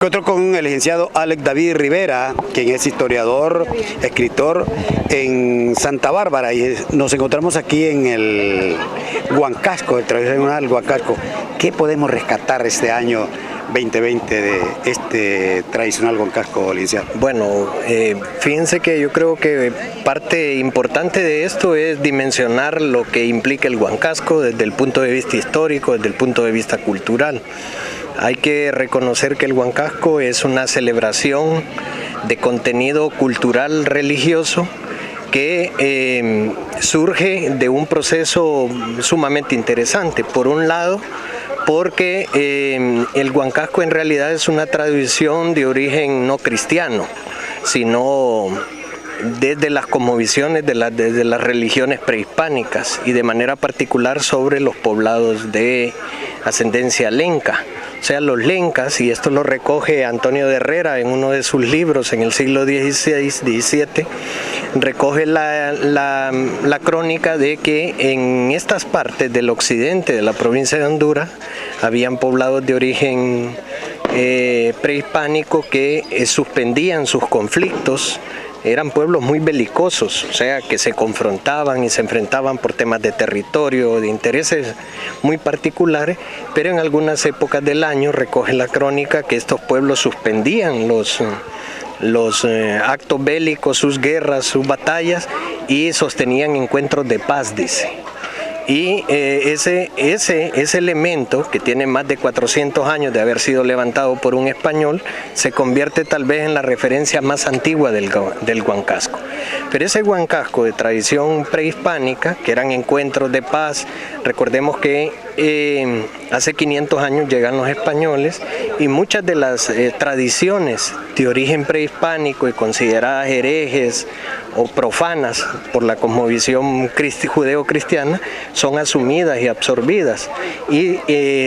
encuentro con el licenciado Alex David Rivera, quien es historiador, escritor en Santa Bárbara, y nos encontramos aquí en el Huancasco, el tradicional Huancasco. ¿Qué podemos rescatar este año 2020 de este tradicional Huancasco, licenciado? Bueno, fíjense que yo creo que parte importante de esto es dimensionar lo que implica el Huancasco desde el punto de vista histórico, desde el punto de vista cultural. Hay que reconocer que el Huancasco es una celebración de contenido cultural religioso que surge de un proceso sumamente interesante. Por un lado, porque el Huancasco en realidad es una tradición de origen no cristiano, sino desde las cosmovisiones desde las religiones prehispánicas y de manera particular sobre los poblados de ascendencia lenca. O sea, los lencas, y esto lo recoge Antonio de Herrera en uno de sus libros en el siglo XVI-XVII, recoge la crónica de que en estas partes del occidente de la provincia de Honduras habían poblados de origen prehispánico que suspendían sus conflictos. Eran pueblos muy belicosos, o sea, que se confrontaban y se enfrentaban por temas de territorio, de intereses muy particulares, pero en algunas épocas del año recoge la crónica que estos pueblos suspendían los actos bélicos, sus guerras, sus batallas, y sostenían encuentros de paz, dice. Y ese elemento, que tiene más de 400 años de haber sido levantado por un español, se convierte tal vez en la referencia más antigua del Huancasco. Pero ese Huancasco de tradición prehispánica, que eran encuentros de paz, recordemos que hace 500 años llegan los españoles y muchas de las tradiciones de origen prehispánico y consideradas herejes o profanas por la cosmovisión judeo-cristiana son asumidas y absorbidas, y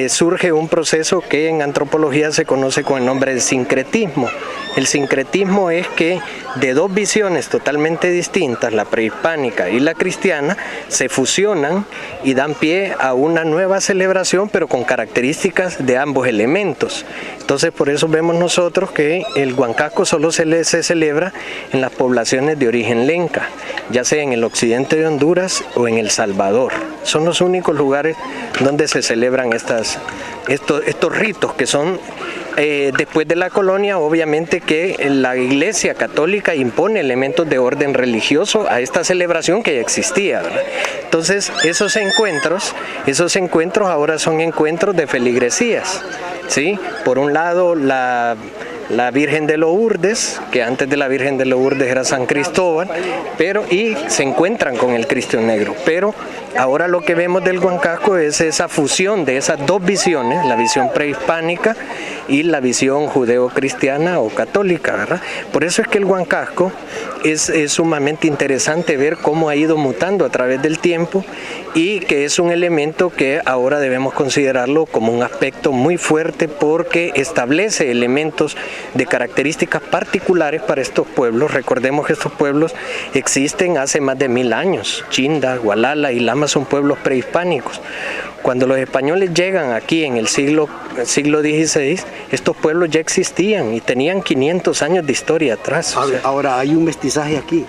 surge un proceso que en antropología se conoce con el nombre de sincretismo. El sincretismo es que de dos visiones totalmente distintas, la prehispánica y la cristiana, se fusionan y dan pie a una nueva celebración, pero con características de ambos elementos. Entonces, por eso vemos nosotros que el Huancasco solo se celebra en las poblaciones de origen lenca, ya sea en el occidente de Honduras o en El Salvador. Son los únicos lugares donde se celebran estos ritos que son después de la colonia. Obviamente que la Iglesia Católica impone elementos de orden religioso a esta celebración que ya existía, ¿verdad? Entonces esos encuentros ahora son encuentros de feligresías, ¿sí? Por un lado la Virgen de Lourdes, que antes de la Virgen de Lourdes era San Cristóbal, y se encuentran con el Cristo Negro. Pero ahora lo que vemos del Huancasco es esa fusión de esas dos visiones, la visión prehispánica y la visión judeo-cristiana o católica, ¿verdad? Por eso es que el Huancasco es sumamente interesante ver cómo ha ido mutando a través del tiempo, y que es un elemento que ahora debemos considerarlo como un aspecto muy fuerte, porque establece elementos de características particulares para estos pueblos. Recordemos que estos pueblos existen hace más de 1000 años. Chinda, Gualala y Lama son pueblos prehispánicos. Cuando los españoles llegan aquí en el siglo XVI, estos pueblos ya existían y tenían 500 años de historia atrás. Ahora hay un mestizaje aquí.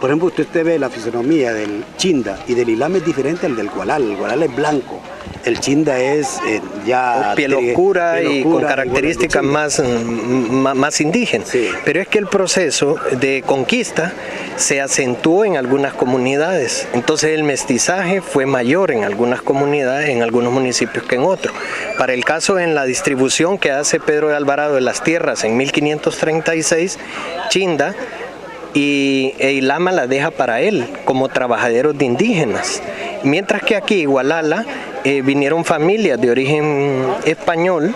Por ejemplo, usted ve la fisonomía del Chinda y del Ilame es diferente al del Gualala. El Gualala es blanco, el Chinda es ya piel oscura y con características más indígenas. Sí. Pero es que el proceso de conquista se acentuó en algunas comunidades, entonces el mestizaje fue mayor en algunas comunidades, en algunos municipios que en otros. Para el caso en la distribución que hace Pedro de Alvarado de las tierras en 1536, Chinda e Ilama la deja para él como trabajaderos de indígenas, mientras que aquí Gualala vinieron familias de origen español,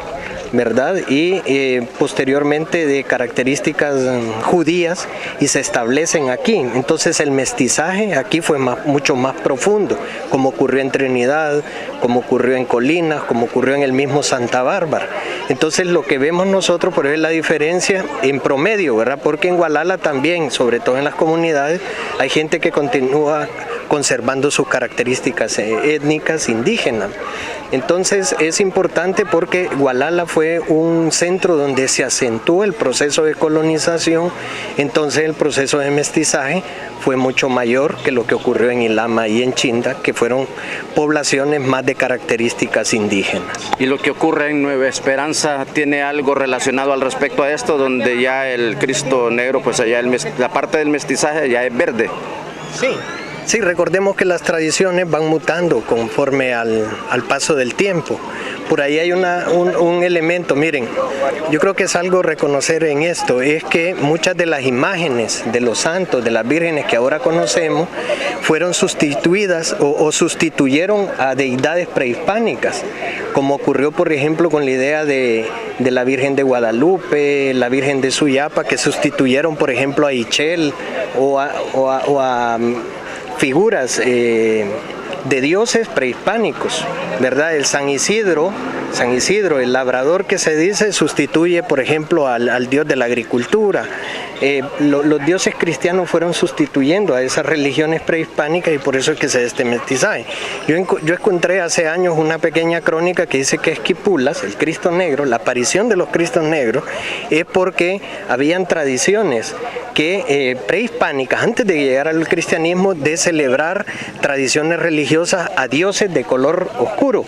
¿verdad? Y posteriormente de características judías, y se establecen aquí. Entonces el mestizaje aquí fue mucho más profundo, como ocurrió en Trinidad, como ocurrió en Colinas, como ocurrió en el mismo Santa Bárbara. Entonces lo que vemos nosotros por es la diferencia en promedio, ¿verdad? Porque en Gualala también, sobre todo en las comunidades, hay gente que continúa conservando sus características étnicas indígenas. Entonces es importante porque Gualala fue un centro donde se acentuó el proceso de colonización, entonces el proceso de mestizaje fue mucho mayor que lo que ocurrió en Ilama y en Chinda, que fueron poblaciones más de características indígenas. ¿Y lo que ocurre en Nueva Esperanza tiene algo relacionado al respecto a esto, donde ya el Cristo negro, pues allá la parte del mestizaje ya es verde? Sí, recordemos que las tradiciones van mutando conforme al paso del tiempo. Por ahí hay un elemento, miren, yo creo que es algo reconocer en esto, es que muchas de las imágenes de los santos, de las vírgenes que ahora conocemos, fueron sustituidas o sustituyeron a deidades prehispánicas, como ocurrió por ejemplo con la idea de la Virgen de Guadalupe, la Virgen de Suyapa, que sustituyeron por ejemplo a Ichel o a figuras de dioses prehispánicos, ¿verdad? El San Isidro, el labrador que se dice, sustituye por ejemplo al dios de la agricultura. Los dioses cristianos fueron sustituyendo a esas religiones prehispánicas y por eso es que se da este mestizaje. Yo encontré hace años una pequeña crónica que dice que Esquipulas, el Cristo Negro, la aparición de los Cristos Negros, es porque habían tradiciones prehispánicas, antes de llegar al cristianismo, de celebrar tradiciones religiosas a dioses de color oscuro.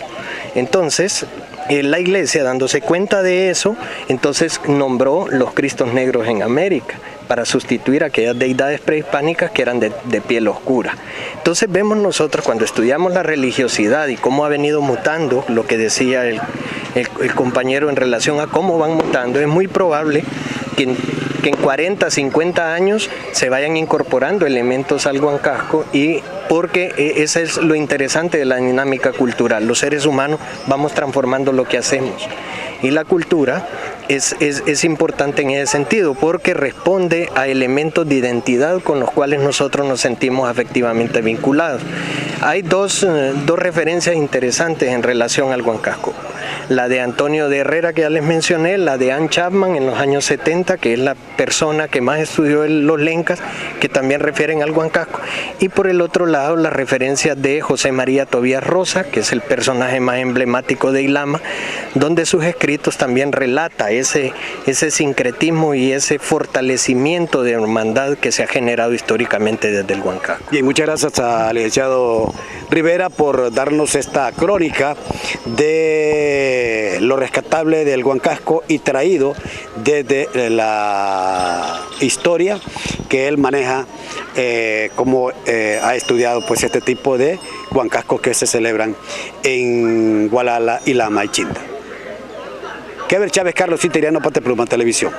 Entonces, la iglesia, dándose cuenta de eso, entonces nombró los Cristos Negros en América para sustituir a aquellas deidades prehispánicas que eran de piel oscura. Entonces vemos nosotros cuando estudiamos la religiosidad y cómo ha venido mutando, lo que decía el compañero en relación a cómo van mutando, es muy probable que en 40, 50 años se vayan incorporando elementos al Huancasco, y porque ese es lo interesante de la dinámica cultural. Los seres humanos vamos transformando lo que hacemos y la cultura es importante en ese sentido porque responde a elementos de identidad con los cuales nosotros nos sentimos afectivamente vinculados. Hay dos referencias interesantes en relación al Huancasco. La de Antonio de Herrera, que ya les mencioné, la de Ann Chapman en los años 70, que es la persona que más estudió los lencas, que también refieren al Huancasco. Y por el otro lado, las referencias de José María Tobías Rosa, que es el personaje más emblemático de Ilama, donde sus escritos también relata ese sincretismo y ese fortalecimiento de hermandad que se ha generado históricamente desde el Huancasco. Bien, muchas gracias al licenciado Rivera por darnos esta crónica de lo rescatable del Huancasco y traído desde la historia que él maneja, como ha estudiado pues este tipo de Huancascos que se celebran en Gualala, Ilama y Chinda. Keber Chávez, Carlos Interiano, Pate Pluma Televisión.